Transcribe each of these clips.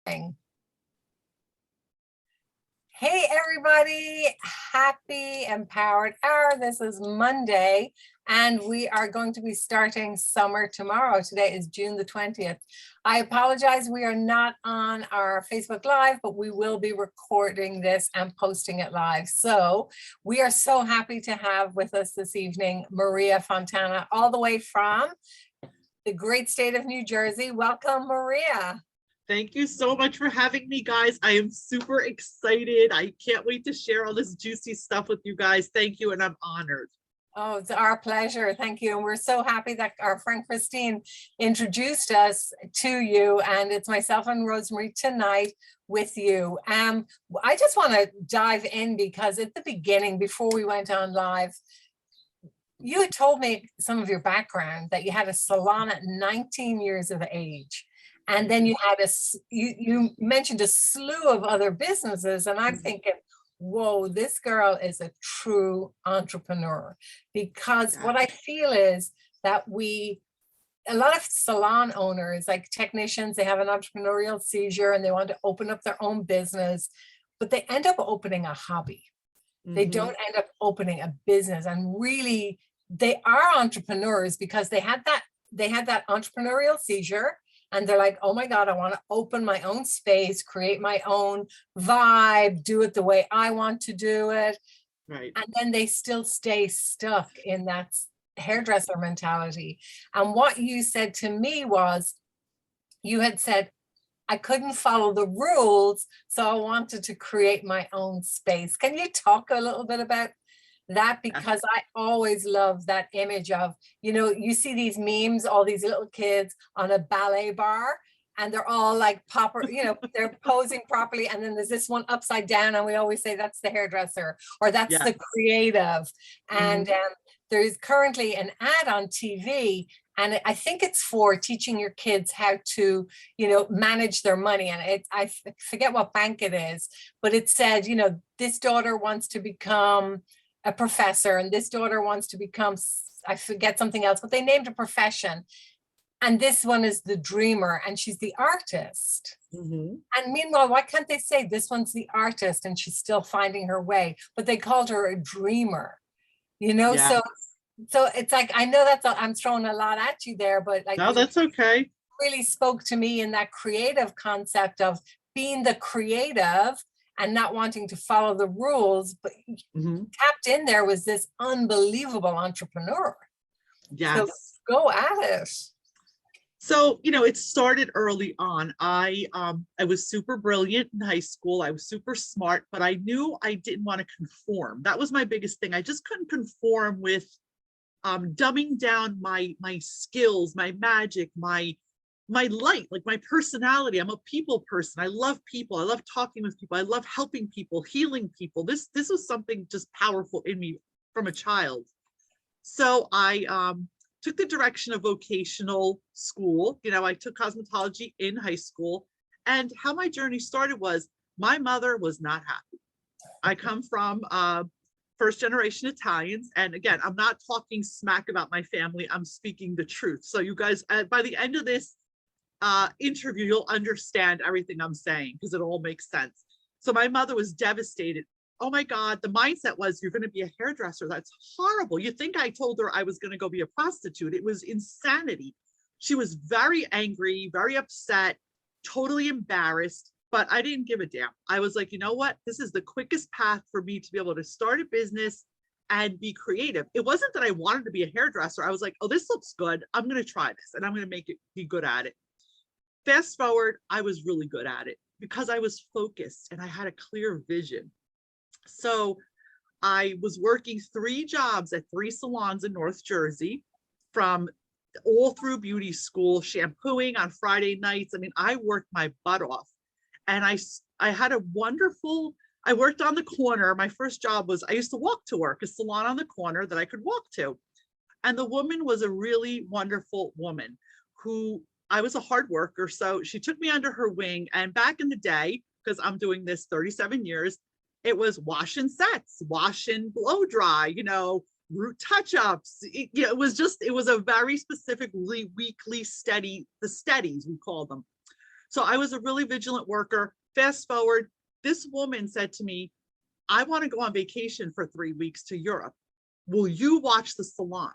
Hey everybody, happy empowered hour. This is Monday and we are going to be starting summer tomorrow. Today is June the 20th. I apologize, we are not on our Facebook Live, but we will be recording this and posting it live. So we are so happy to have with us this evening Maria Fontana, all the way from the great state of New Jersey. Welcome, Maria. Thank you so much for having me, guys. I am super excited. I can't wait to share all this juicy stuff with you guys. Thank you, and I'm honored. Oh, it's our pleasure. Thank you. And we're so happy that our friend Christine introduced us to you. And it's myself and Rosemary tonight with you. I just want to dive in because at the beginning, before we went on live, you had told me some of your background, that you had a salon at 19 years of age. And then you had you mentioned a slew of other businesses, and I'm thinking, whoa, this girl is a true entrepreneur. Because what I feel is that a lot of salon owners, like technicians, they have an entrepreneurial seizure and they want to open up their own business, but they end up opening a hobby. They don't end up opening a business, and really they are entrepreneurs because they had that entrepreneurial seizure. And they're like, oh my God, I want to open my own space, create my own vibe, do it the way I want to do it. Right. And then they still stay stuck in that hairdresser mentality. And what you said to me was, you had said, I couldn't follow the rules, so I wanted to create my own space. Can you talk a little bit about that? Because I always love that image of, you see these memes, all these little kids on a ballet bar, and they're all like they're posing properly. And then there's this one upside down, and we always say that's the hairdresser, or that's the creative. And there's currently an ad on TV, and I think it's for teaching your kids how to, manage their money. And I forget what bank it is, but it said, this daughter wants to become a professor, and this daughter wants to become, I forget something else, but they named a profession. And this one is the dreamer, and she's the artist. And meanwhile, why can't they say this one's the artist and she's still finding her way? But they called her a dreamer, So it's like, I know I'm throwing a lot at you there, but like, no, that's okay. Really spoke to me in that creative concept of being the creative and not wanting to follow the rules, but tapped in there was this unbelievable entrepreneur. Yes. So go at it. So, it started early on. I was super brilliant in high school. I was super smart, but I knew I didn't want to conform. That was my biggest thing. I just couldn't conform with dumbing down my skills, my magic, my light, like my personality. I'm a people person. I love people. I love talking with people. I love helping people, healing people. This was something just powerful in me from a child. So I took the direction of vocational school. I took cosmetology in high school. And how my journey started was, my mother was not happy. I come from first generation Italians. And again, I'm not talking smack about my family. I'm speaking the truth. So you guys, by the end of this interview, you'll understand everything I'm saying, because it all makes sense. So my mother was devastated. Oh my God, the mindset was, you're going to be a hairdresser. That's horrible. You think I told her I was going to go be a prostitute? It was insanity. She was very angry, very upset, totally embarrassed, but I didn't give a damn. I was like, you know what? This is the quickest path for me to be able to start a business and be creative. It wasn't that I wanted to be a hairdresser. I was like, oh, this looks good. I'm going to try this and I'm going to make it be good at it. Fast forward, I was really good at it because I was focused and I had a clear vision. So I was working 3 jobs at 3 salons in North Jersey, from all through beauty school, shampooing on Friday nights. I mean, I worked my butt off, and I had a wonderful, I worked on the corner. My first job was, I used to walk to work, a salon on the corner that I could walk to. And the woman was a really wonderful woman who, I was a hard worker. So she took me under her wing. And back in the day, because I'm doing this 37 years, it was wash and sets, wash and blow dry, root touch-ups. It was a very specific weekly steady, the steadies we call them. So I was a really vigilant worker. Fast forward, this woman said to me, I want to go on vacation for 3 weeks to Europe. Will you watch the salon?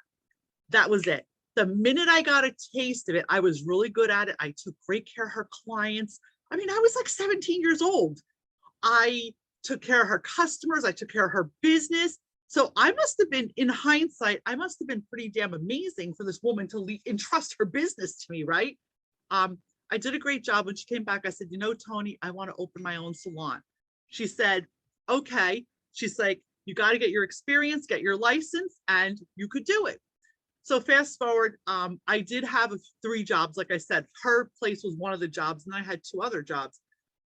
That was it. The minute I got a taste of it, I was really good at it. I took great care of her clients. I mean, I was like 17 years old. I took care of her customers. I took care of her business. So I must have been, in hindsight, I must have been pretty damn amazing for this woman to entrust her business to me, right? I did a great job. When she came back, I said, you know, Tony, I want to open my own salon. She said, okay. She's like, you got to get your experience, get your license, and you could do it. So fast forward, I did have 3 jobs. Like I said, her place was one of the jobs, and I had 2 other jobs.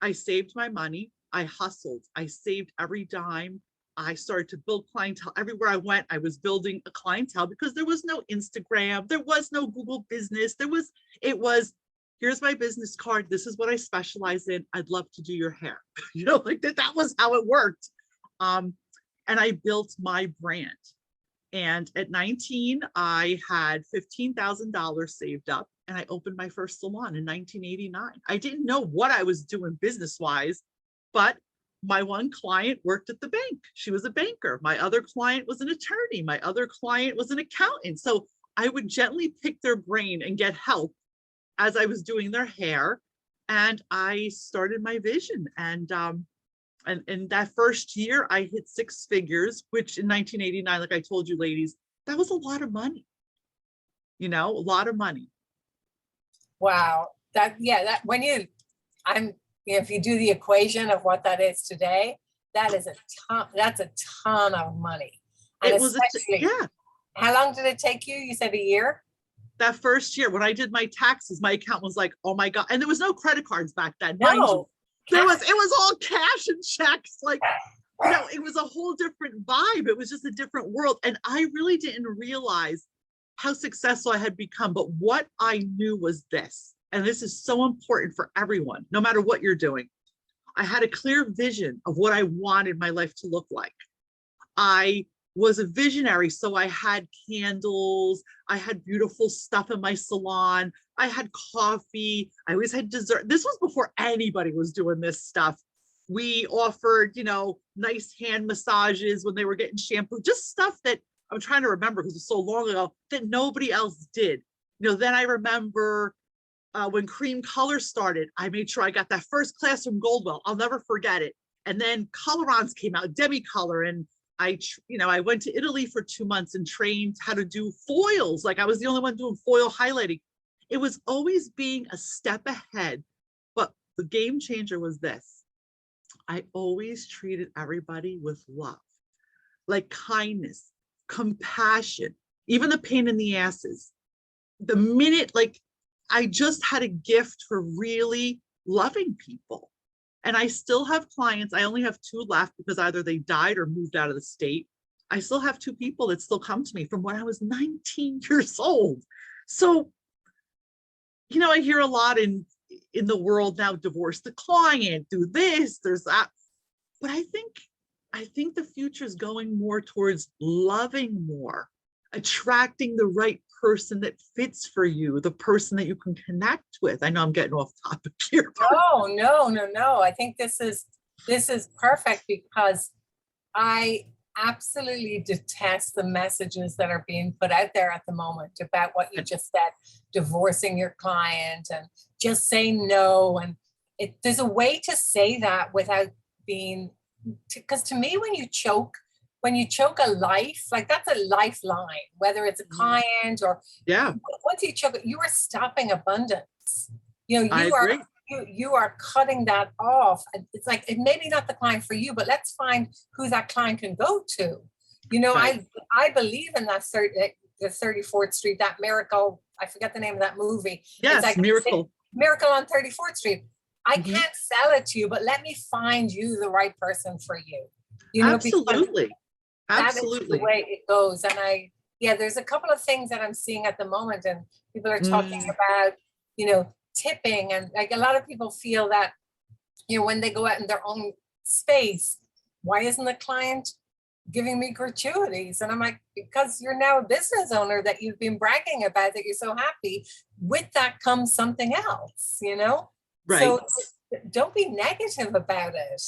I saved my money. I hustled. I saved every dime. I started to build clientele. Everywhere I went, I was building a clientele because there was no Instagram. There was no Google business. It was, here's my business card. This is what I specialize in. I'd love to do your hair. Like that was how it worked. And I built my brand. And at 19, I had $15,000 saved up, and I opened my first salon in 1989. I didn't know what I was doing business-wise, but my one client worked at the bank. She was a banker. My other client was an attorney. My other client was an accountant. So I would gently pick their brain and get help as I was doing their hair. And I started my vision. And in that first year, I hit 6 figures, which in 1989, like I told you, ladies, that was a lot of money. A lot of money. Wow. That if you do the equation of what that is today, that's a ton of money. And it was, yeah. How long did it take you? You said a year? That first year, when I did my taxes, my account was like, oh my God. And there was no credit cards back then. No. It was all cash and checks. Like, it was a whole different vibe. It was just a different world. And I really didn't realize how successful I had become. But what I knew was this, and this is so important for everyone, no matter what you're doing. I had a clear vision of what I wanted my life to look like. I was a visionary. So I had candles, I had beautiful stuff in my salon, I had coffee, I always had dessert. This was before anybody was doing this stuff. We offered, nice hand massages when they were getting shampoo, just stuff that I'm trying to remember because it's so long ago that nobody else did. Then I remember when cream color started, I made sure I got that first class from Goldwell. I'll never forget it. And then colorons came out, demi-color, and I went to Italy for 2 months and trained how to do foils. Like I was the only one doing foil highlighting. It was always being a step ahead. But the game changer was this. I always treated everybody with love, like kindness, compassion, even the pain in the asses. The minute, I just had a gift for really loving people. And I still have clients. I only have 2 left because either they died or moved out of the state. I still have 2 people that still come to me from when I was 19 years old. So, I hear a lot in the world now, divorce the client, do this, there's that. But I think the future is going more towards loving more, attracting the right person that fits for you, the person that you can connect with. I know I'm getting off topic here. No. I think this is perfect because I absolutely detest the messages that are being put out there at the moment about what you just said, divorcing your client and just say no. And there's a way to say that without being, because to me, when you choke a life, like that's a lifeline, whether it's a client or once you choke it, you are stopping abundance. You are cutting that off. It's like, it may be not the client for you, but let's find who that client can go to. Right. I believe in that the 34th Street, that miracle. I forget the name of that movie. Yes, it's like Miracle on 34th Street. I can't sell it to you, but let me find you the right person for you. Absolutely. That is the way it goes. And there's a couple of things that I'm seeing at the moment, and people are talking about, tipping, and like a lot of people feel that, when they go out in their own space, why isn't the client giving me gratuities? And I'm like, because you're now a business owner that you've been bragging about, that you're so happy. With that comes something else, Right. So don't be negative about it.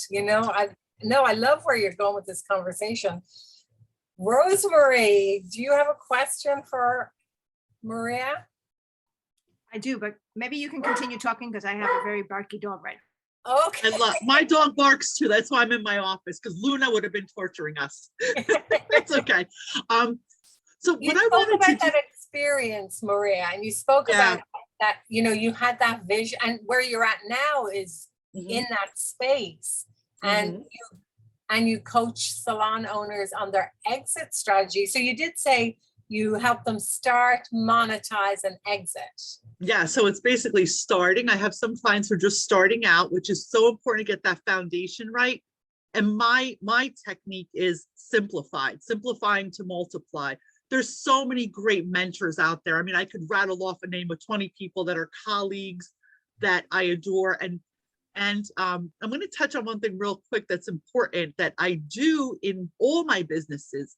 I love where you're going with this conversation. Rosemary, do you have a question for Maria? I do, but maybe you can continue talking because I have a very barky dog right Okay. My dog barks too. That's why I'm in my office, because Luna would have been torturing us. That's okay. So You what I spoke wanted about to do, that experience, Maria, and you spoke yeah. about that, you had that vision, and where you're at now is in that space. And Mhm. you coach salon owners on their exit strategy. So you did say you help them start, monetize, and exit. Yeah, so it's basically starting. I have some clients who are just starting out, which is so important to get that foundation right. And my technique is simplifying to multiply. There's so many great mentors out there. I mean, I could rattle off a name of 20 people that are colleagues that I adore. And I'm going to touch on one thing real quick that's important that I do in all my businesses.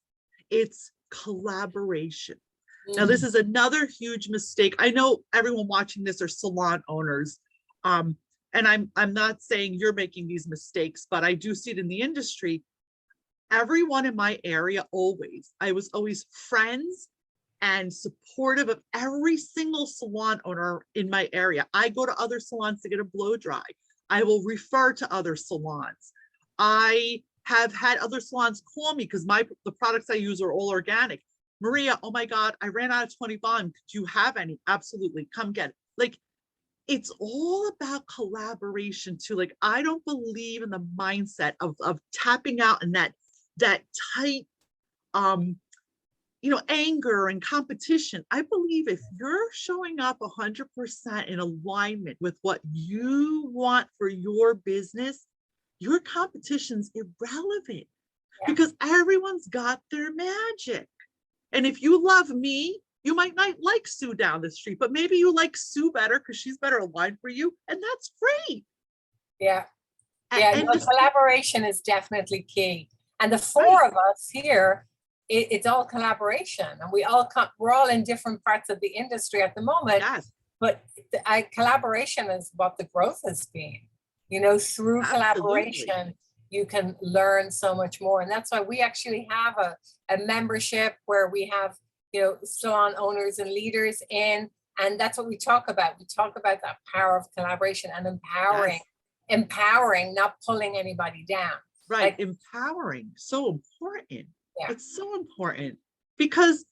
It's collaboration. Now, this is another huge mistake. I know everyone watching this are salon owners. And I'm not saying you're making these mistakes, but I do see it in the industry. Everyone in my area, I was always friends and supportive of every single salon owner in my area. I go to other salons to get a blow dry. I will refer to other salons. I have had other salons call me because the products I use are all organic. Maria, oh my God, I ran out of 20 bond. Do you have any? Absolutely. Come get it. Like, it's all about collaboration too. Like, I don't believe in the mindset of tapping out and that tight, anger and competition. I believe if you're showing up 100% in alignment with what you want for your business, your competition's irrelevant because everyone's got their magic. And if you love me, you might not like Sue down the street, but maybe you like Sue better because she's better aligned for you. And that's great. Yeah. Collaboration is definitely key. And the four of us here, it's all collaboration. And we're all in different parts of the industry at the moment. Yes. But collaboration is what the growth has been. Through collaboration, you can learn so much more. And that's why we actually have a membership where we have, salon owners and leaders in, and that's what we talk about. We talk about that power of collaboration and empowering, not pulling anybody down. Right. Empowering. So important. Yeah. It's so important because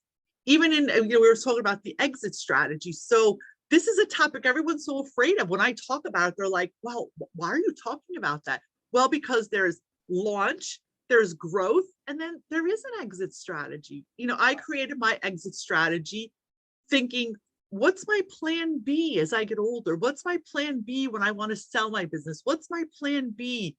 even we were talking about the exit strategy. So this is a topic everyone's so afraid of. When I talk about it, they're like, well, why are you talking about that? Well, because there's launch, there's growth, and then there is an exit strategy. I created my exit strategy thinking, what's my plan B as I get older? What's my plan B when I want to sell my business? What's my plan B?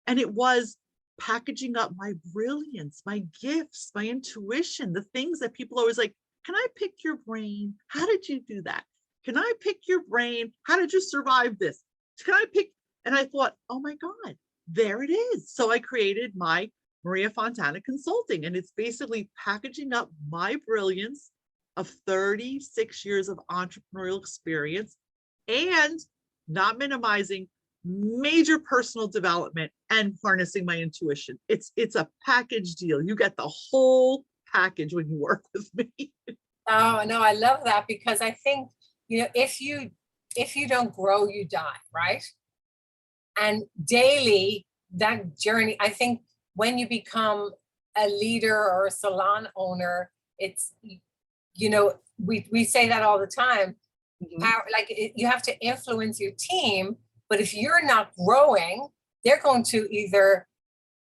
And it was packaging up my brilliance, my gifts, my intuition, the things that people always like, can I pick your brain? How did you do that? Can I pick your brain? How did you survive this? Can I pick? And I thought, oh my God, there it is. So I created my Maria Fontana Consulting, and it's basically packaging up my brilliance of 36 years of entrepreneurial experience and not minimizing major personal development and harnessing my intuition. It's a package deal. You get the whole package when you work with me. Oh, no, I love that because I think, if you don't grow, you die, right? And daily, that journey, I think when you become a leader or a salon owner, it's, we say that all the time. You have to influence your team, but if you're not growing, they're going to either,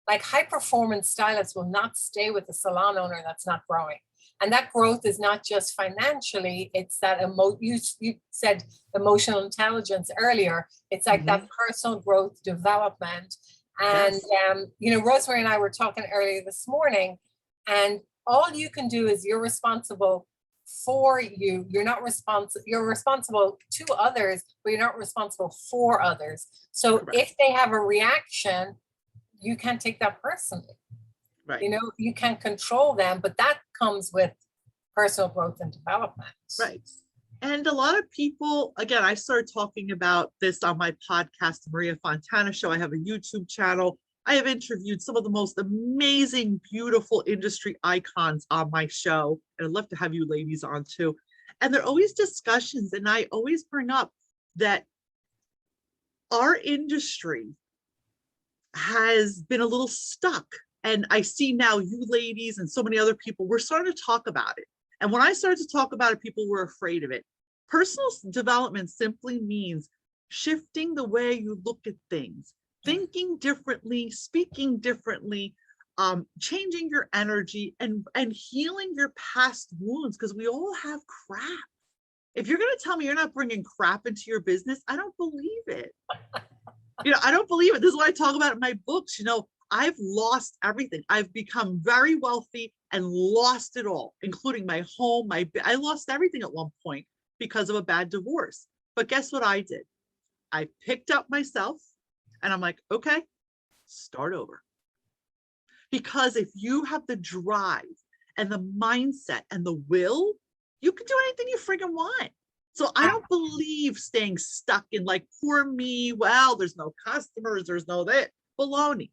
like, high performance stylists will not stay with a salon owner that's not growing. And that growth is not just financially, it's that you said emotional intelligence earlier. It's like that personal growth development. And, Rosemary and I were talking earlier this morning, and all you can do is you're responsible for you. You're responsible to others, but you're not responsible for others. So if they have a reaction, you can't take that personally. Right. You can't control them, but that comes with personal growth and development. Right. And a lot of people, again, I started talking about this on my podcast, Maria Fontana Show. I have a YouTube channel. I have interviewed some of the most amazing, beautiful industry icons on my show. And I'd love to have you ladies on too. And there are always discussions. And I always bring up that our industry has been a little stuck. And I see now you ladies and so many other people, we're starting to talk about it. And when I started to talk about it, people were afraid of it. Personal development simply means shifting the way you look at things, thinking differently, speaking differently, changing your energy and healing your past wounds, because we all have crap. If you're going to tell me you're not bringing crap into your business, I don't believe it. I don't believe it. This is what I talk about in my books. I've lost everything. I've become very wealthy and lost it all, including my home. I lost everything at one point because of a bad divorce. But guess what I did? I picked up myself and I'm like, okay, start over. Because if you have the drive and the mindset and the will, you can do anything you friggin' want. So I don't believe staying stuck in like, poor me, well, there's no customers, there's no that. Baloney.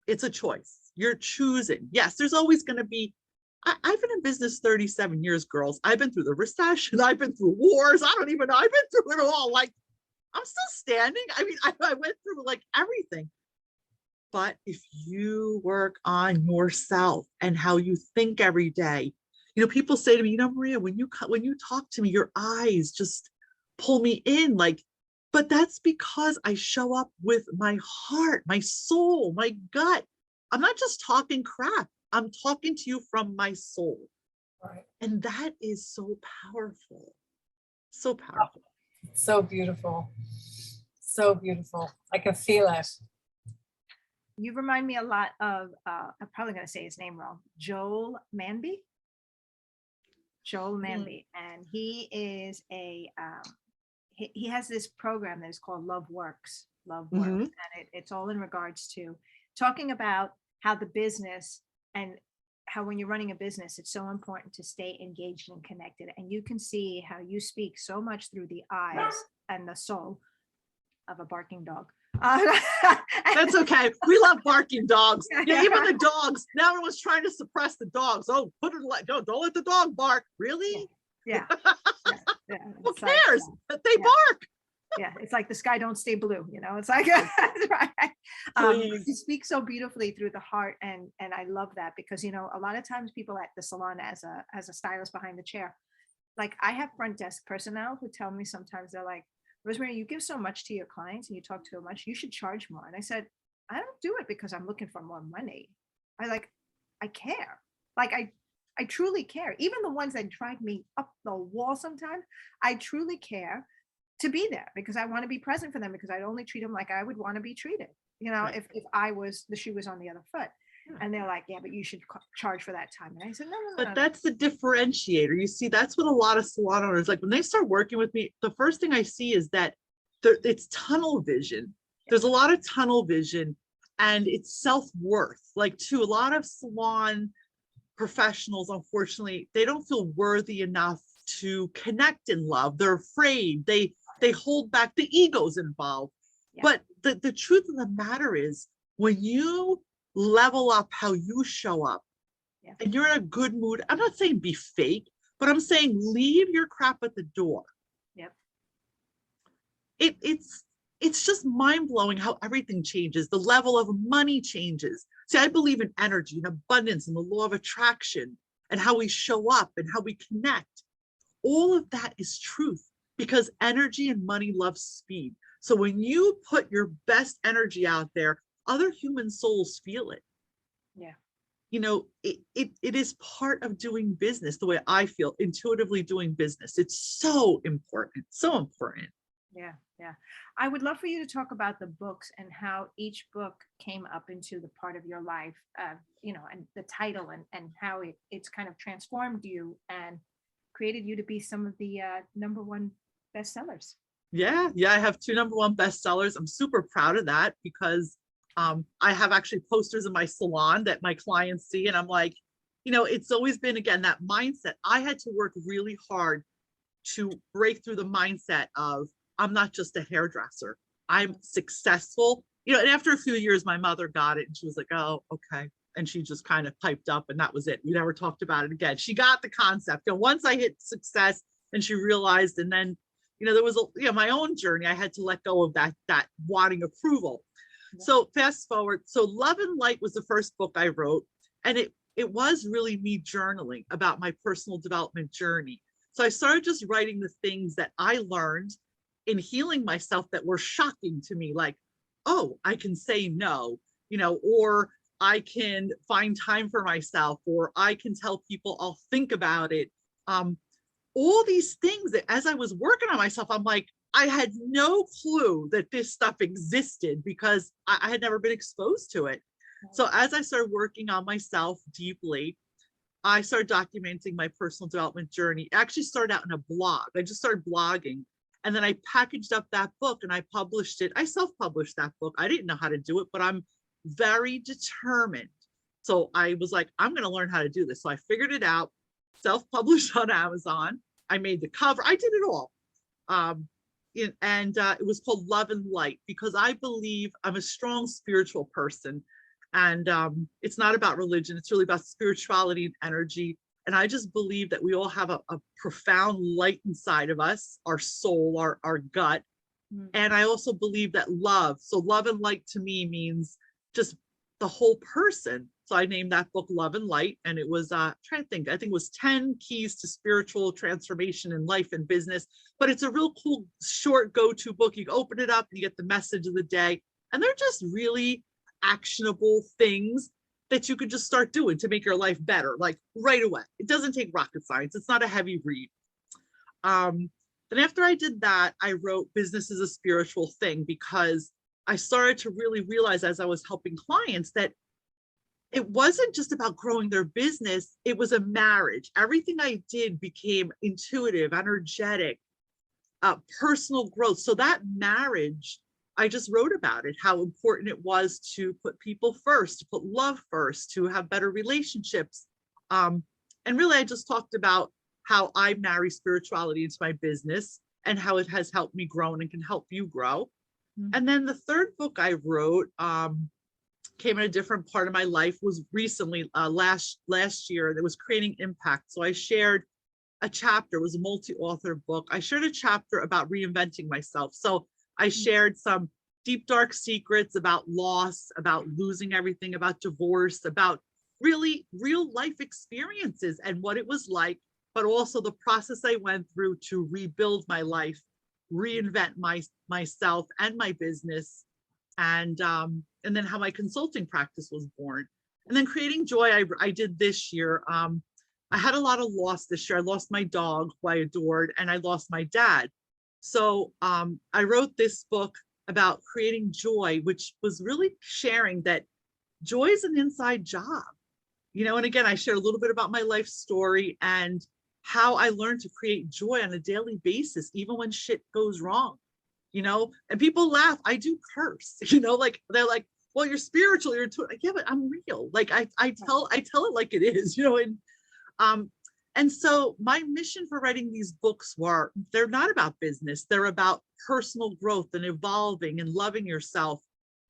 It's a choice. You're choosing. Yes, there's always going to be. I've been in business 37 years, girls. I've been through the recession. I've been through wars. I don't even know. I've been through it all. Like, I'm still standing. I mean, I went through like everything. But if you work on yourself and how you think every day, people say to me, Maria, when you talk to me, your eyes just pull me in. Like, but that's because I show up with my heart, my soul, my gut. I'm not just talking crap. I'm talking to you from my soul. Right. And that is so powerful. So powerful. So beautiful. So beautiful. I can feel it. You remind me a lot of, I'm probably going to say his name wrong, Joel Manby. And he is he has this program that is called Love Works. And it's all in regards to talking about how the business and how when you're running a business, it's so important to stay engaged and connected. And you can see how you speak so much through the eyes and the soul of a barking dog. That's okay. We love barking dogs. Even the dogs. Now everyone's trying to suppress the dogs. Oh, don't let the dog bark. Really? Yeah. Who cares? That they bark. Yeah, it's like the sky don't stay blue. It's like right. You speak so beautifully through the heart, and I love that because a lot of times people at the salon as a stylist behind the chair, like I have front desk personnel who tell me sometimes they're like, Rosemary, you give so much to your clients and you talk to so much, you should charge more. And I said, I don't do it because I'm looking for more money. I care. Like I truly care. Even the ones that drive me up the wall sometimes, I truly care to be there because I want to be present for them because I only treat them like I would want to be treated. Right. If the shoe was on the other foot. And they're like, yeah, but you should charge for that time. And I said, no. But that's the differentiator. You see, that's what a lot of salon owners, like when they start working with me, the first thing I see is that it's tunnel vision. There's a lot of tunnel vision and it's self-worth. Like too, a lot of salon professionals, unfortunately, they don't feel worthy enough to connect in love. They're afraid. They hold back. The ego's involved. Yeah. But the truth of the matter is when you level up how you show up and you're in a good mood, I'm not saying be fake, but I'm saying leave your crap at the door. Yep. It's just mind-blowing how everything changes. The level of money changes. See, I believe in energy and abundance and the law of attraction and how we show up and how we connect. All of that is truth because energy and money love speed. So when you put your best energy out there, other human souls feel it. Yeah. It is part of doing business, the way I feel, intuitively doing business. It's so important, so important. Yeah. I would love for you to talk about the books and how each book came up into the part of your life, and the title and how it's kind of transformed you and created you to be some of the #1 bestsellers. Yeah, I have 2 #1 bestsellers. I'm super proud of that because I have actually posters in my salon that my clients see. And I'm like, it's always been, again, that mindset. I had to work really hard to break through the mindset of, I'm not just a hairdresser, I'm successful. You know, and after a few years, my mother got it and she was like, oh, okay. And she just kind of piped up and that was it. We never talked about it again. She got the concept. And once I hit success and she realized, and then, you know, there was my own journey. I had to let go of that wanting approval. Yeah. So fast forward. So Love and Light was the first book I wrote. And it was really me journaling about my personal development journey. So I started just writing the things that I learned in healing myself that were shocking to me, like, oh, I can say no, you know, or I can find time for myself, or I can tell people I'll think about it. All these things that as I was working on myself, I'm like, I had no clue that this stuff existed because I had never been exposed to it. So as I started working on myself deeply, I started documenting my personal development journey. It actually started out in a blog. I just started blogging. And then I packaged up that book and I published it. I self-published that book. I didn't know how to do it, but I'm very determined. So I was like, I'm going to learn how to do this. So I figured it out, self-published on Amazon. I made the cover. I did it all. It was called Love and Light because I believe I'm a strong spiritual person. And it's not about religion. It's really about spirituality and energy. And I just believe that we all have a profound light inside of us, our soul, our gut. And I also believe that love. So love and light to me means just the whole person. So I named that book Love and Light. And it was, trying to think, I think it was 10 keys to spiritual transformation in life and business. But it's a real cool, short go-to book. You open it up and you get the message of the day. And they're just really actionable things that you could just start doing to make your life better, like right away. It doesn't take rocket science. It's not a heavy read. Then after I did that, I wrote Business is a Spiritual Thing because I started to really realize as I was helping clients that it wasn't just about growing their business. It was a marriage. Everything I did became intuitive, energetic, personal growth. So that marriage, I just wrote about it, how important it was to put people first, to put love first, to have better relationships. And really, I just talked about how I marry spirituality into my business and how it has helped me grow and can help you grow. And then the third book I wrote came in a different part of my life, was recently, last year, that was Creating Impact. So I shared a chapter, it was a multi-author book. I shared a chapter about reinventing myself. So I shared some deep, dark secrets about loss, about losing everything, about divorce, about really real life experiences and what it was like, but also the process I went through to rebuild my life, reinvent myself and my business, and then how my consulting practice was born. And then Creating Joy, I did this year. I had a lot of loss this year. I lost my dog, who I adored, and I lost my dad. So I wrote this book about creating joy, which was really sharing that joy is an inside job, you know. And again, I shared a little bit about my life story and how I learned to create joy on a daily basis, even when shit goes wrong, you know. And people laugh. I do curse, you know, like they're like, well, you're spiritual, you're like, yeah, but I'm real. Like I tell it like it is, you know. And so my mission for writing these books they're not about business. They're about personal growth and evolving and loving yourself.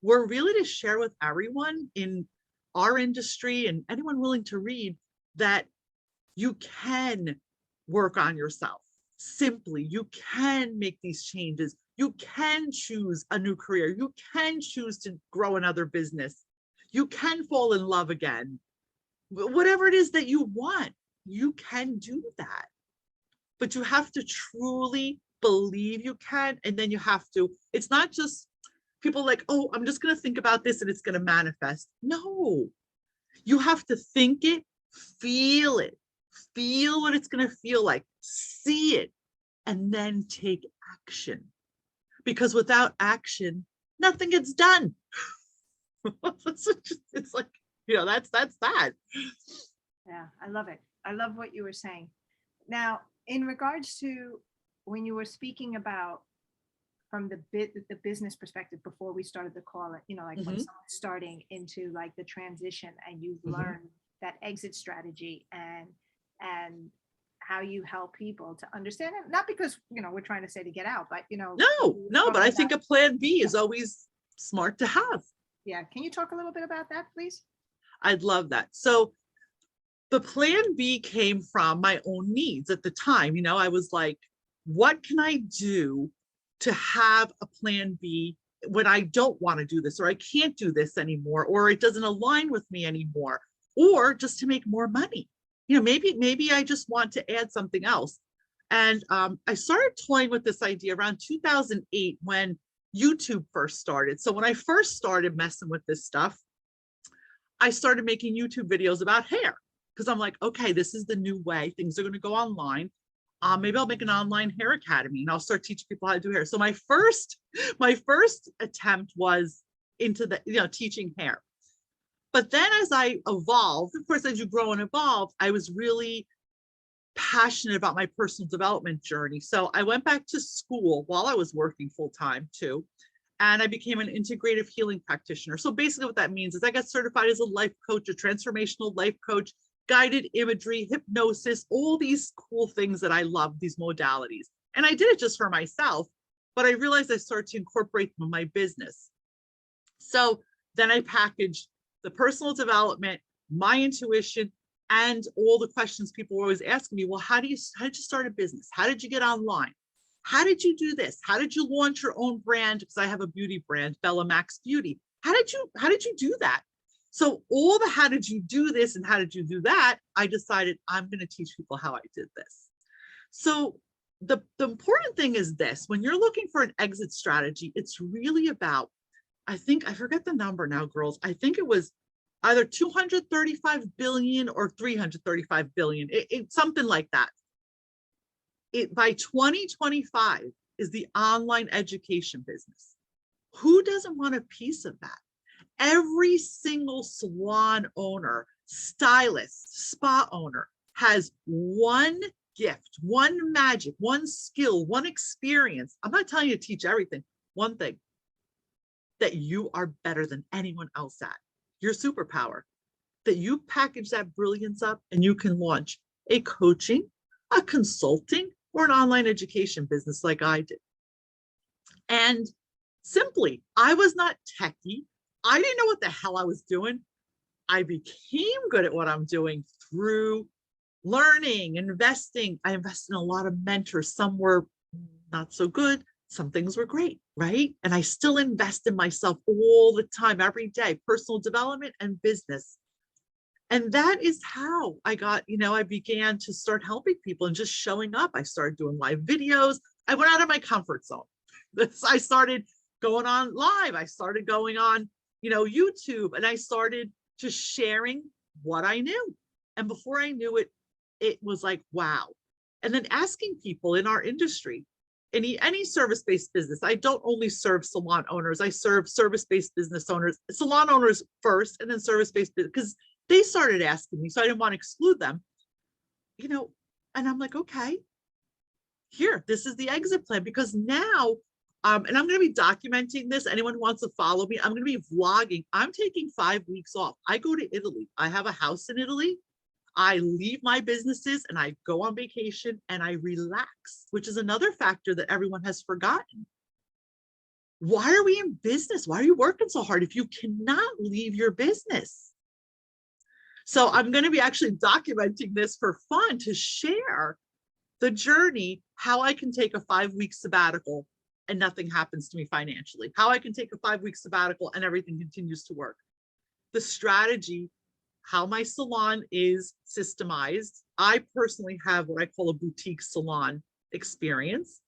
We're really to share with everyone in our industry and anyone willing to read that you can work on yourself. Simply, you can make these changes. You can choose a new career. You can choose to grow another business. You can fall in love again. Whatever it is that you want, you can do that. But you have to truly believe you can. And then you have to, it's not just people like, oh, I'm just going to think about this and it's going to manifest. No, you have to think it, feel what it's going to feel like, see it, and then take action. Because without action, nothing gets done. It's like, you know, that's that. Yeah, I love it. I love what you were saying. Now, in regards to when you were speaking about from the business perspective before we started the call, you know, like when someone's starting into like the transition and you've learned that exit strategy and how you help people to understand it. Not because, you know, we're trying to say to get out, but, you know. No, but I think a plan B is always smart to have. Yeah. Can you talk a little bit about that, please? I'd love that. So the plan B came from my own needs at the time. You know, I was like, what can I do to have a plan B when I don't want to do this, or I can't do this anymore, or it doesn't align with me anymore, or just to make more money? You know, maybe I just want to add something else. And I started toying with this idea around 2008 when YouTube first started. So when I first started messing with this stuff, I started making YouTube videos about hair, because I'm like, okay, this is the new way. Things are going to go online. Maybe I'll make an online hair academy and I'll start teaching people how to do hair. So my first attempt was into the, you know, teaching hair. But then as I evolved, of course, as you grow and evolve, I was really passionate about my personal development journey. So I went back to school while I was working full time too. And I became an integrative healing practitioner. So basically what that means is I got certified as a life coach, a transformational life coach, guided imagery, hypnosis, all these cool things that I love, these modalities. And I did it just for myself, but I realized I started to incorporate them in my business. So then I packaged the personal development, my intuition, and all the questions people were always asking me. Well, how did you start a business? How did you get online? How did you do this? How did you launch your own brand? Because I have a beauty brand, Bella Max Beauty. How did you do that? So all the how did you do this and how did you do that, I decided I'm going to teach people how I did this. So the important thing is this: when you're looking for an exit strategy, it's really about, I forget the number now, girls. I think it was either 235 billion or 335 billion. It's something like that. By 2025 is the online education business. Who doesn't want a piece of that? Every single salon owner, stylist, spa owner has one gift, one magic, one skill, one experience. I'm not telling you to teach everything. One thing that you are better than anyone else at, your superpower, that you package that brilliance up and you can launch a coaching, a consulting, or an online education business like I did. And simply, I was not techie. I didn't know what the hell I was doing. I became good at what I'm doing through learning, investing. I invested in a lot of mentors. Some were not so good. Some things were great, right? And I still invest in myself all the time, every day, personal development and business. And that is how I got, I began to start helping people and just showing up. I started doing live videos. I went out of my comfort zone. I started going on live. I started going on, YouTube, and I started just sharing what I knew. And before I knew it, it was like, wow. And then asking people in our industry, any service-based business. I don't only serve salon owners. I serve service-based business owners, salon owners first, and then service-based business, because they started asking me, so I didn't want to exclude them, and I'm like, okay, here, this is the exit plan, because now, and I'm going to be documenting this. Anyone who wants to follow me, I'm going to be vlogging. I'm taking 5 weeks off. I go to Italy. I have a house in Italy. I leave my businesses and I go on vacation and I relax, which is another factor that everyone has forgotten. Why are we in business? Why are you working so hard if you cannot leave your business? So I'm going to be actually documenting this for fun, to share the journey, how I can take a 5-week sabbatical and nothing happens to me financially, how I can take a 5-week sabbatical and everything continues to work. The strategy, how my salon is systemized. I personally have what I call a boutique salon experience,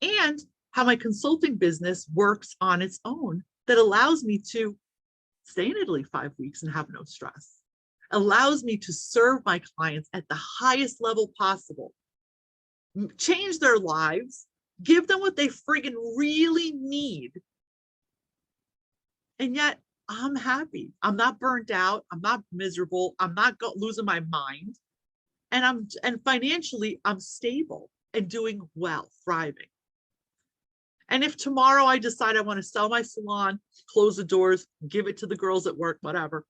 and how my consulting business works on its own, that allows me to stay in Italy 5 weeks and have no stress, allows me to serve my clients at the highest level possible, change their lives, give them what they friggin' really need. And yet I'm happy. I'm not burnt out. I'm not miserable. I'm not losing my mind. And financially, I'm stable and doing well, thriving. And if tomorrow I decide I want to sell my salon, close the doors, give it to the girls at work, whatever,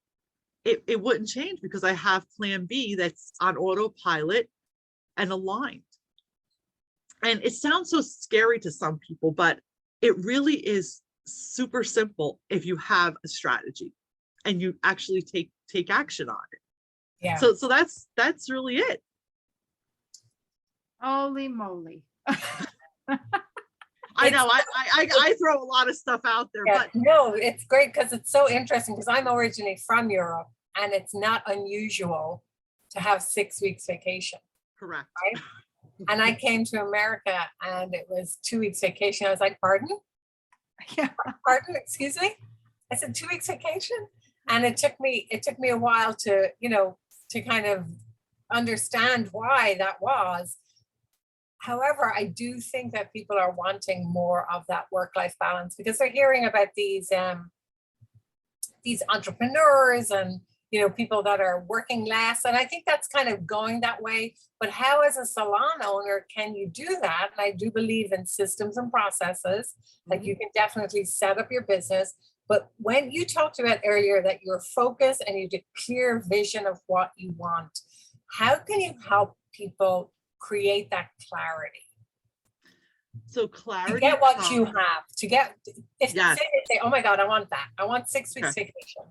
it wouldn't change, because I have plan B that's on autopilot, and aligned. And it sounds so scary to some people, but it really is super simple if you have a strategy and you actually take action on it. Yeah. So that's really it. Holy moly. I know I throw a lot of stuff out there, Yeah, but no, it's great because it's so interesting because I'm originally from Europe and it's not unusual to have 6 weeks vacation. correct. Right? And I came to America and it was 2 weeks vacation. I was like, pardon? Yeah. Pardon, excuse me? I said 2 weeks vacation. And it took me a while to, to kind of understand why that was. However, I do think that people are wanting more of that work-life balance because they're hearing about these entrepreneurs and people that are working less. And I think that's kind of going that way. But how, as a salon owner, can you do that? And I do believe in systems and processes. Like you can definitely set up your business. But when you talked about earlier that you're focused and you have a clear vision of what you want, how can you help people create that clarity? So clarity To get what you have, if yes. they say, oh my God, I want that. I want 6 weeks vacation.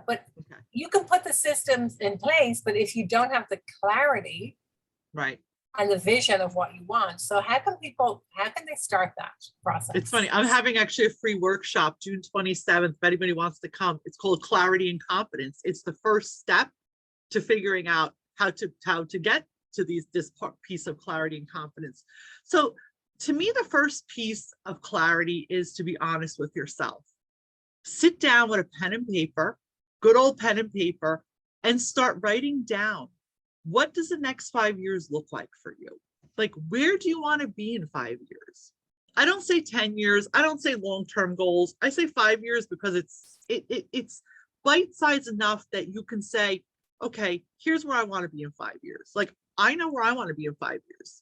But you can put the systems in place, but if you don't have the clarity right and the vision of what you want, so how can they start that process? It's funny, I'm having actually a free workshop June 27th if anybody wants to come. It's called Clarity and Confidence. It's the first step to figuring out how to get to this piece of clarity and confidence. So to me, the first piece of clarity is to be honest with yourself. Sit down with a pen and paper, good old pen and paper, and start writing down, what does the next 5 years look like for you? Like, where do you want to be in 5 years? I don't say 10 years. I don't say long-term goals. I say 5 years because it's bite-sized enough that you can say, okay, here's where I want to be in 5 years. Like, I know where I want to be in 5 years.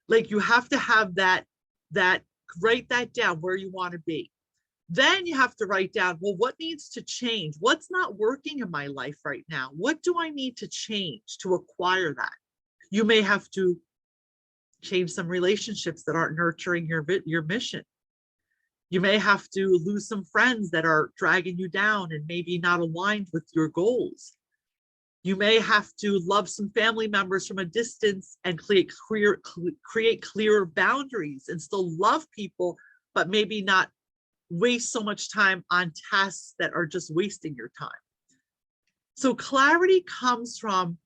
Like, you have to have that write that down where you want to be. Then you have to write down, well, what needs to change? What's not working in my life right now? What do I need to change to acquire that? You may have to change some relationships that aren't nurturing your mission. You may have to lose some friends that are dragging you down and maybe not aligned with your goals. You may have to love some family members from a distance and create clear boundaries and still love people, but maybe not waste so much time on tasks that are just wasting your time. So clarity comes from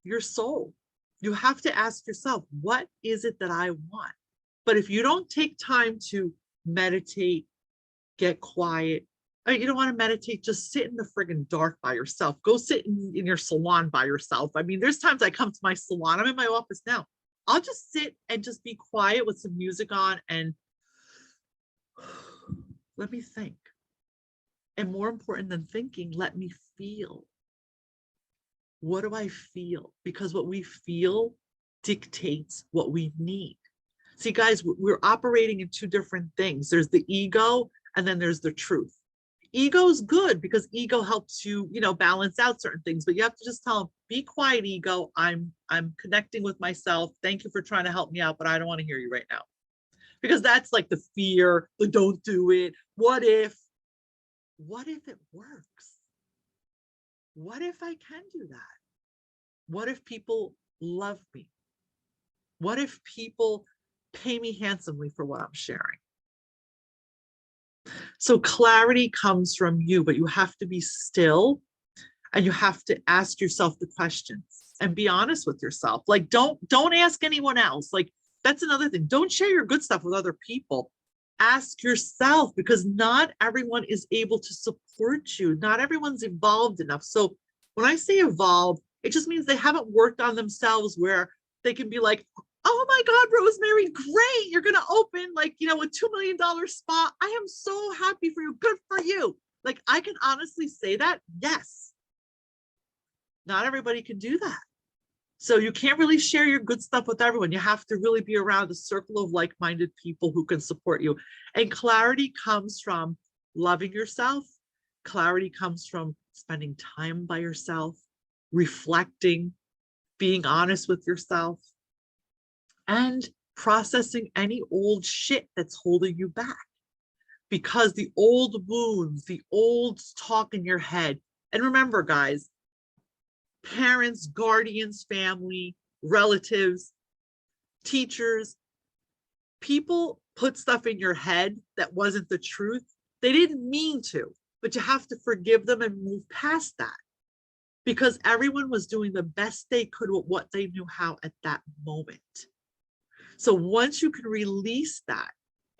your soul. You have to ask yourself, what is it that I want? But if you don't take time to meditate, get quiet, you don't want to meditate, just sit in the friggin' dark by yourself. Go sit in your salon by yourself. I mean, there's times I come to my salon, I'm in my office now. I'll just sit and just be quiet with some music on and let me think. And more important than thinking, let me feel. What do I feel? Because what we feel dictates what we need. See, guys, we're operating in two different things. There's the ego and then there's the truth. Ego is good because ego helps you, balance out certain things, but you have to just tell them, be quiet, ego. I'm connecting with myself. Thank you for trying to help me out, but I don't want to hear you right now. Because that's like the fear, the don't do it. What if it works? What if I can do that? What if people love me? What if people pay me handsomely for what I'm sharing? So clarity comes from you, but you have to be still and you have to ask yourself the questions and be honest with yourself. Like, don't ask anyone else. Like, that's another thing. Don't share your good stuff with other people. Ask yourself, because not everyone is able to support you. Not everyone's evolved enough. So when I say evolved, it just means they haven't worked on themselves where they can be like, oh my God, Rosemary, great. You're going to open a $2 million spa. I am so happy for you. Good for you. Like, I can honestly say that. Yes. Not everybody can do that. So you can't really share your good stuff with everyone. You have to really be around a circle of like-minded people who can support you. And clarity comes from loving yourself. Clarity comes from spending time by yourself, reflecting, being honest with yourself, and processing any old shit that's holding you back. Because the old wounds, the old talk in your head, and remember, guys, parents, guardians, family, relatives, teachers, people put stuff in your head that wasn't the truth. They didn't mean to, but you have to forgive them and move past that, because everyone was doing the best they could with what they knew how at that moment. So once you can release that,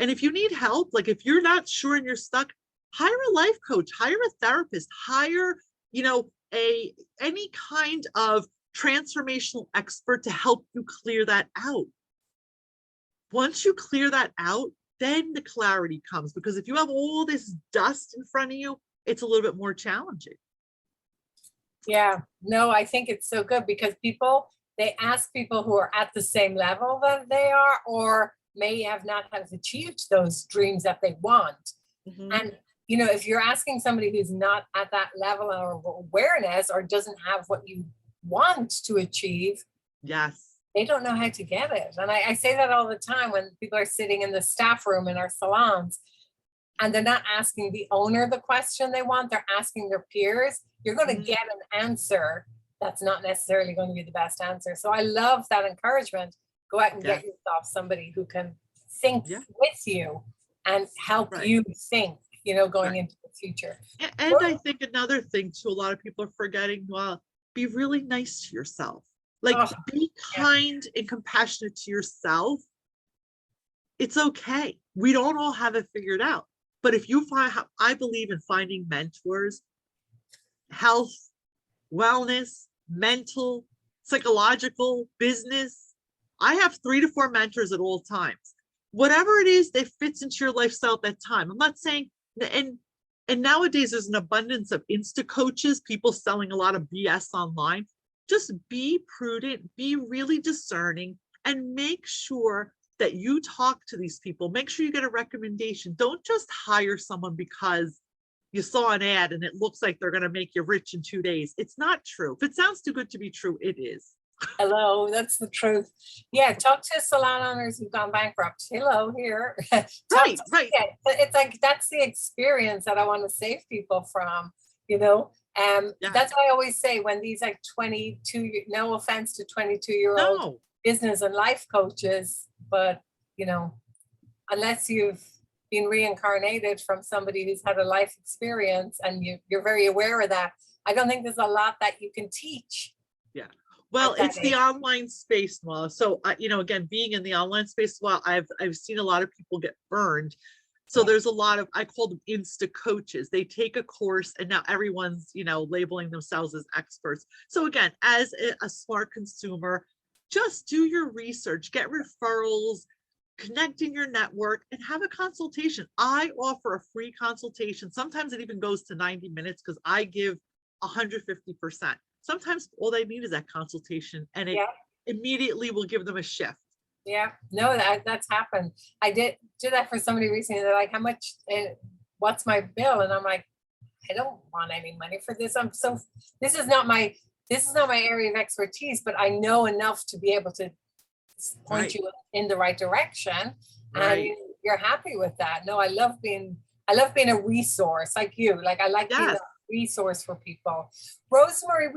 and if you need help, like if you're not sure and you're stuck, hire a life coach, hire a therapist, hire, any kind of transformational expert to help you clear that out. Once you clear that out, then the clarity comes, because if you have all this dust in front of you, it's a little bit more challenging. Yeah, no, I think it's so good because they ask people who are at the same level that they are, or may have not have achieved those dreams that they want. Mhm. And, if you're asking somebody who's not at that level of awareness or doesn't have what you want to achieve, Yes. they don't know how to get it. And I say that all the time when people are sitting in the staff room in our salons and they're not asking the owner the question they want, they're asking their peers. You're going to Mhm. get an answer that's not necessarily going to be the best answer. So I love that encouragement. Go out and Yeah. get yourself somebody who can think Yeah. with you and help Right. you think, going Right. into the future. And I think another thing too, a lot of people are forgetting, well, be really nice to yourself. Like, Oh, be yeah. kind and compassionate to yourself. It's okay. We don't all have it figured out. But if you I believe in finding mentors, health, wellness, mental, psychological, business. I have 3 to 4 mentors at all times. Whatever it is that fits into your lifestyle at that time. I'm not saying, and nowadays there's an abundance of Insta coaches, people selling a lot of BS online. Just be prudent, be really discerning, and make sure that you talk to these people. Make sure you get a recommendation. Don't just hire someone because you saw an ad and it looks like they're going to make you rich in 2 days. It's not true. If it sounds too good to be true, it is. Hello, that's the truth. Yeah, talk to salon owners who've gone bankrupt. Hello, here. Right. It's like that's the experience that I want to save people from, Yeah. That's what I always say when these like 22, no offense to 22-year-old No. business and life coaches, but unless you've been reincarnated from somebody who's had a life experience and you're very aware of that, I don't think there's a lot that you can teach. Yeah. Well, at it's that the age. online space, Noah. So, again, being in the online space, well, I've seen a lot of people get burned. So Yeah. there's a lot of, I call them Insta coaches. They take a course and now everyone's, labeling themselves as experts. So again, as a smart consumer, just do your research, get referrals, connect in your network, and have a consultation. I offer a free consultation. Sometimes it even goes to 90 minutes because I give 150%. Sometimes all they need is that consultation, and it Yeah. immediately will give them a shift. Yeah, no, that's happened. I did that for somebody recently. They're like, how much, what's my bill? And I'm like, I don't want any money for this. This is not my area of expertise, but I know enough to be able to point Right. you in the right direction. Right. And you're happy with that. No, I love being a resource like you. Like I like being Yes. a resource for people. Rosemary,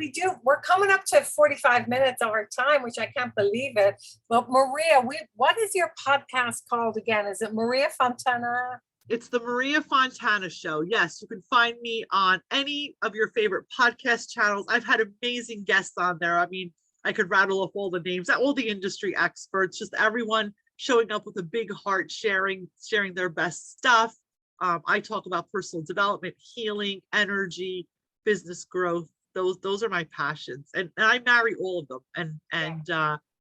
we're coming up to 45 minutes of our time, which I can't believe it. But Maria, what is your podcast called again? Is it Maria Fontana? It's the Maria Fontana Show. Yes, you can find me on any of your favorite podcast channels. I've had amazing guests on there. I mean, I could rattle off all the names, all the industry experts, just everyone showing up with a big heart, sharing their best stuff. I talk about personal development, healing, energy, business growth. Those are my passions, and I marry all of them. And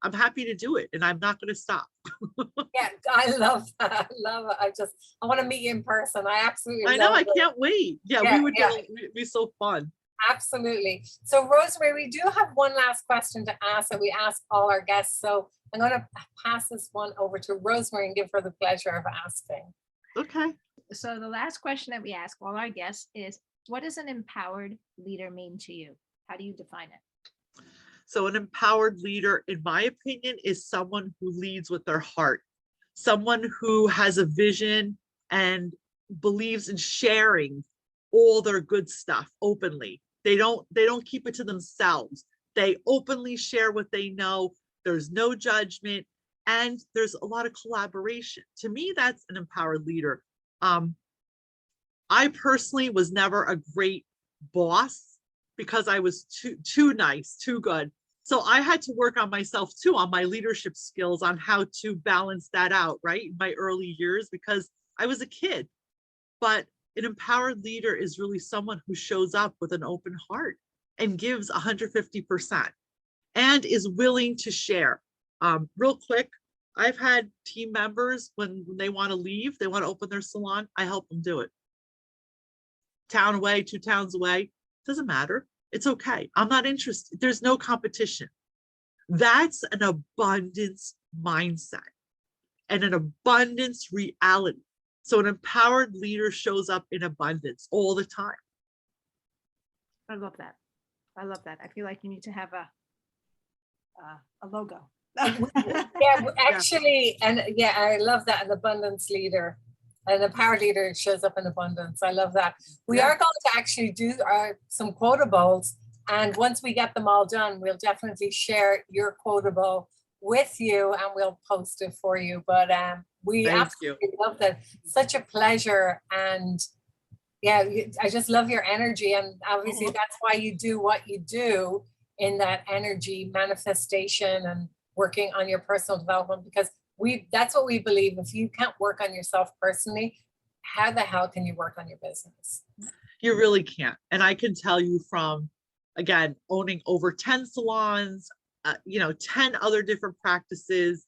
I'm happy to do it, and I'm not going to stop. Yeah, I love that. I love it. I want to meet you in person. I absolutely I know. love I it. can't wait. Yeah, Yeah, we would yeah. it'd be so fun. Absolutely. So Rosemary, we do have one last question to ask that we ask all our guests. So I'm going to pass this one over to Rosemary and give her the pleasure of asking. Okay. So the last question that we ask all our guests is, what does an empowered leader mean to you? How do you define it? So an empowered leader, in my opinion, is someone who leads with their heart, someone who has a vision and believes in sharing all their good stuff openly. They don't keep it to themselves. They openly share what they know. There's no judgment, and there's a lot of collaboration. To me, that's an empowered leader. I personally was never a great boss because I was too nice, too good. So I had to work on myself too, on my leadership skills, on how to balance that out, right? In my early years, because I was a kid. But an empowered leader is really someone who shows up with an open heart and gives 150% and is willing to share. Real quick, I've had team members when they want to leave, they want to open their salon, I help them do it. Town away, 2 towns away, doesn't matter. It's okay. I'm not interested. There's no competition. That's an abundance mindset and an abundance reality. So an empowered leader shows up in abundance all the time. I love that. I love that. I feel like you need to have a logo. Yeah, actually, and yeah, I love that, an abundance leader. An empowered leader shows up in abundance. I love that. We are going to actually do some quotables, and once we get them all done, we'll definitely share your quotable with you and we'll post it for you. But we absolutely love that. Such a pleasure. And yeah, I just love your energy, and obviously that's why you do what you do, in that energy manifestation and working on your personal development, because that's what we believe. If you can't work on yourself personally, how the hell can you work on your business? You really can't. And I can tell you from, again, owning over 10 salons, 10 other different practices.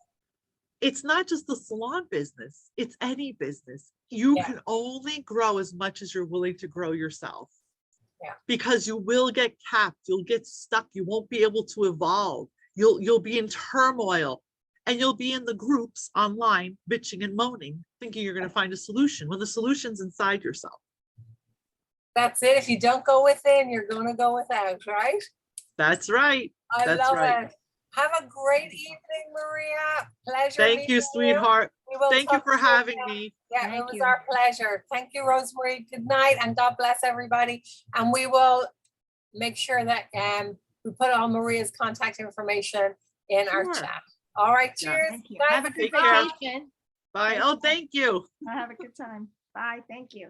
It's not just the salon business, it's any business. You can only grow as much as you're willing to grow yourself. Yeah. Because you will get capped, you'll get stuck, you won't be able to evolve. You'll be in turmoil. And you'll be in the groups online bitching and moaning, thinking you're going to find a solution when the solution's inside yourself. That's it. If you don't go within, you're going to go without, right? That's right. I That's love right. it. Have a great evening, Maria. Pleasure. Thank you, sweetheart. Thank you for having me. Yeah, it was our pleasure. Thank you, Rosemary. Good night, and God bless everybody. And we will make sure that we put all Maria's contact information in our chat. All right, cheers. Thank you. Have a good Take care. vacation. Bye. Oh, thank you. Have a good time. Bye. Thank you.